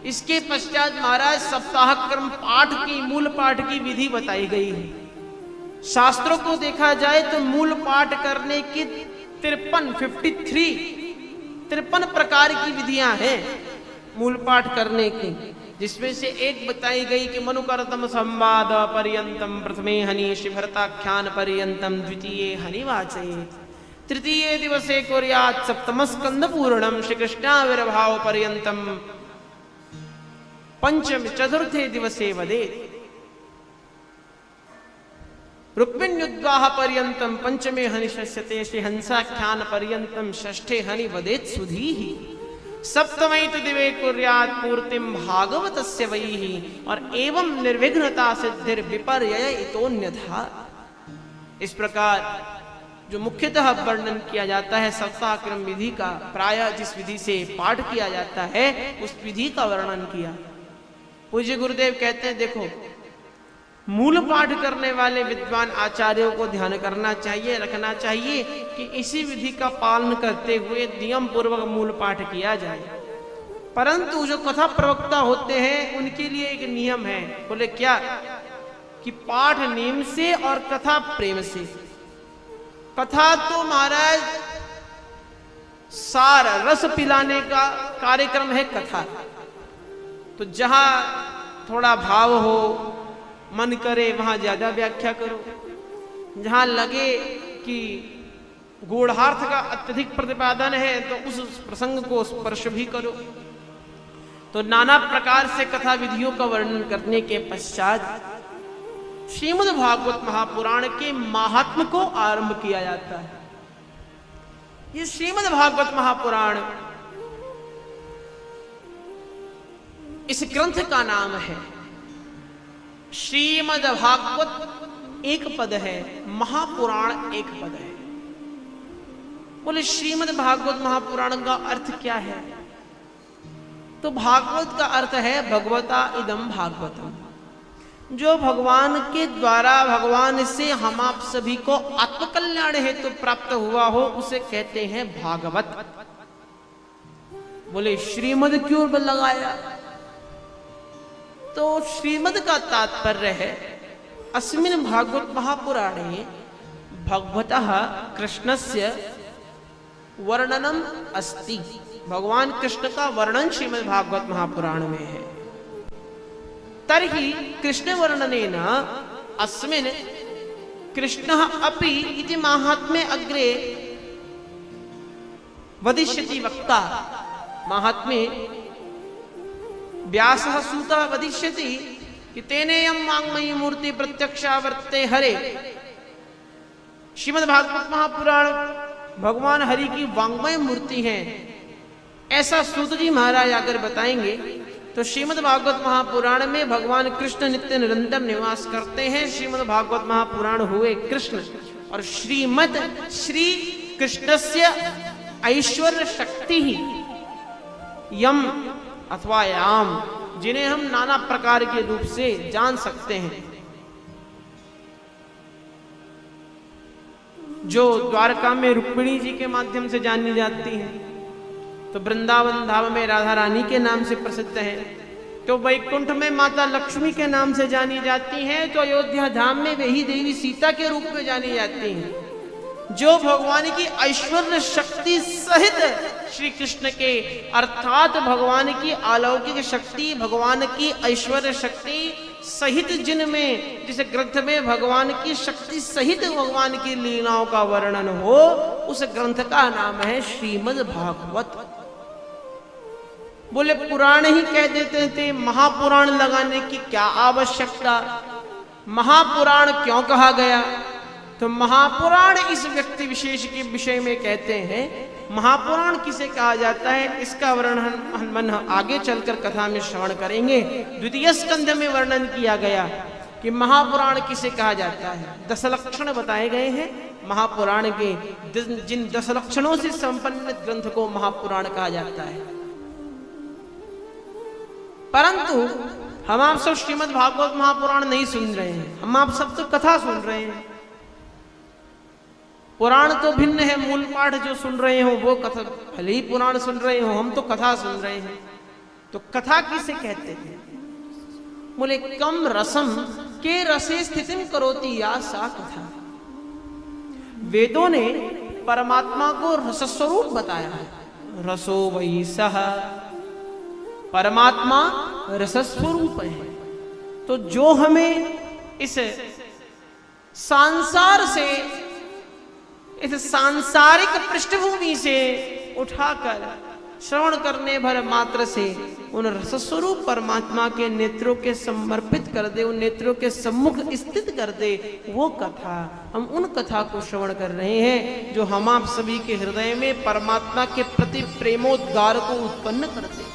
इसके पश्चात महाराज सप्ताह क्रम पाठ की, मूल पाठ की विधि बताई गई है। शास्त्रों को देखा जाए तो मूल पाठ करने की 53 प्रकार की विधियां हैं मूल पाठ करने की, जिसमें से एक बताई गई कि मनुकर्तम संवाद पर्यंतम प्रथमे हनि शिभरताख्यान पर्यंतम द्वितीय हनि वाचये तृतीय दिवसे कुर्यात् सप्तम स्कंद पूर्णम श्री कृष्णाविर्भाव पर्यंतम पंचम चतुर्थे दिवसे वदेत् रुक्मिण्युद्वाह पर्यंतम पंचमे हनि शस्यते श्री हंसाख्यान पर्यंतम षष्ठे हनि वदेत् सुधीहि सप्तमैतु दिवे कुर्यात् पूर्तिम भागवतस्य वैहि और एवं निर्विघ्नता सिद्धिर विपर्यय इतोन्यथा। इस प्रकार जो मुख्यतः वर्णन किया जाता है सप्ताह क्रम विधि का, प्रायः जिस विधि से पाठ किया जाता है उस विधि का वर्णन किया। पूज्य गुरुदेव कहते हैं देखो, मूल पाठ करने वाले विद्वान आचार्यों को ध्यान करना चाहिए, रखना चाहिए कि इसी विधि का पालन करते हुए नियम पूर्वक मूल पाठ किया जाए। परंतु जो कथा प्रवक्ता होते हैं उनके लिए एक नियम है। बोले क्या? कि पाठ नेम से और कथा प्रेम से। कथा तो महाराज सार रस पिलाने का कार्यक्रम है कथा, तो जहां थोड़ा भाव हो, मन करे वहां ज्यादा व्याख्या करो, जहां लगे कि गूढ़ार्थ का अत्यधिक प्रतिपादन है तो उस प्रसंग को स्पर्श भी करो। तो नाना प्रकार से कथा विधियों का वर्णन करने के पश्चात श्रीमद् भागवत महापुराण के महात्म को आरंभ किया जाता है। ये श्रीमद् भागवत महापुराण इस ग्रंथ का नाम है। श्रीमद् भागवत एक पद है, महापुराण एक पद है। बोले श्रीमद् भागवत महापुराण का अर्थ क्या है? तो भागवत का अर्थ है भगवता इदम भागवतम, जो भगवान के द्वारा भगवान से हम आप सभी को आत्मकल्याण हेतु प्राप्त हुआ हो उसे कहते हैं भागवत। बोले श्रीमद् क्यों लगाया? तो श्रीमद् का तात्पर्य है अस्मिन् भागवत महापुराणे भगवतः कृष्णस्य वर्णनम अस्ति। भगवान कृष्ण का वर्णन श्रीमद् भागवत महापुराण में है। तर्हि कृष्ण वर्णनेन अस्मिन् कृष्णः अपि इति माहात्म्ये अग्रे वदिष्यति वक्ता। माहात्म्ये व्यासः सूतः वदिष्यति कि तेनेयं वाङ्मयी मूर्ति प्रत्यक्षावर्ते हरे। श्रीमद् भागवत महापुराण भगवान हरि की वाङ्मय मूर्ति है, ऐसा सूत जी महाराज अगर बताएंगे तो श्रीमद् भागवत महापुराण में भगवान कृष्ण नित्य निरंतर निवास करते हैं। श्रीमद् भागवत महापुराण हुए कृष्ण और श्रीमद् श्री कृष्णस्य ऐश्वर्य शक्ति ही यम अथवा याम, जिन्हें हम नाना प्रकार के रूप से जान सकते हैं। जो द्वारका में रुक्मिणी जी के माध्यम से जानी जाती हैं, तो वृंदावन धाम में राधा रानी के नाम से प्रसिद्ध है, तो वैकुंठ में माता लक्ष्मी के नाम से जानी जाती हैं, तो अयोध्या धाम में वही देवी सीता के रूप में जानी जाती हैं। जो भगवान की ऐश्वर्य शक्ति सहित श्री कृष्ण के अर्थात भगवान की अलौकिक शक्ति, भगवान की ऐश्वर्य शक्ति सहित जिनमें, जिस ग्रंथ में भगवान की शक्ति सहित भगवान की लीलाओं का वर्णन हो, उस ग्रंथ का नाम है श्रीमद् भागवत। बोले पुराण ही कह देते थे, महापुराण लगाने की क्या आवश्यकता? महापुराण क्यों कहा गया? तो महापुराण इस व्यक्ति विशेष के विषय में कहते हैं। महापुराण किसे कहा जाता है इसका वर्णन हम आगे चलकर कथा में श्रवण करेंगे। द्वितीय स्कंध में वर्णन किया गया कि महापुराण किसे कहा जाता है। 10 लक्षण बताए गए हैं महापुराण के, जिन 10 लक्षणों से संपन्न ग्रंथ को महापुराण कहा जाता है। परंतु हम आप सब श्रीमद् भागवत महापुराण नहीं सुन रहे हैं, हम आप सब तो कथा सुन रहे हैं। पुराण तो भिन्न है, मूल पाठ जो सुन रहे हो वो कथा, भले ही पुराण सुन रहे हो, हम तो कथा सुन रहे हैं। तो कथा किसे कहते थे? बोले कम रसम के रसे स्थितिम करोति या सा कथा। वेदों ने परमात्मा को रसस्वरूप बताया है। रसो वही सह, परमात्मा रसस्वरूप है। तो जो हमें इस सांसार से, इस सांसारिक पृष्ठभूमि से उठाकर श्रवण करने भर मात्र से उन रसस्वरूप परमात्मा के नेत्रों के समर्पित कर दे, उन नेत्रों के सम्मुख स्थित कर दे, वो कथा, हम उन कथा को श्रवण कर रहे हैं जो हम आप सभी के हृदय में परमात्मा के प्रति प्रेमोद्गार को उत्पन्न करते।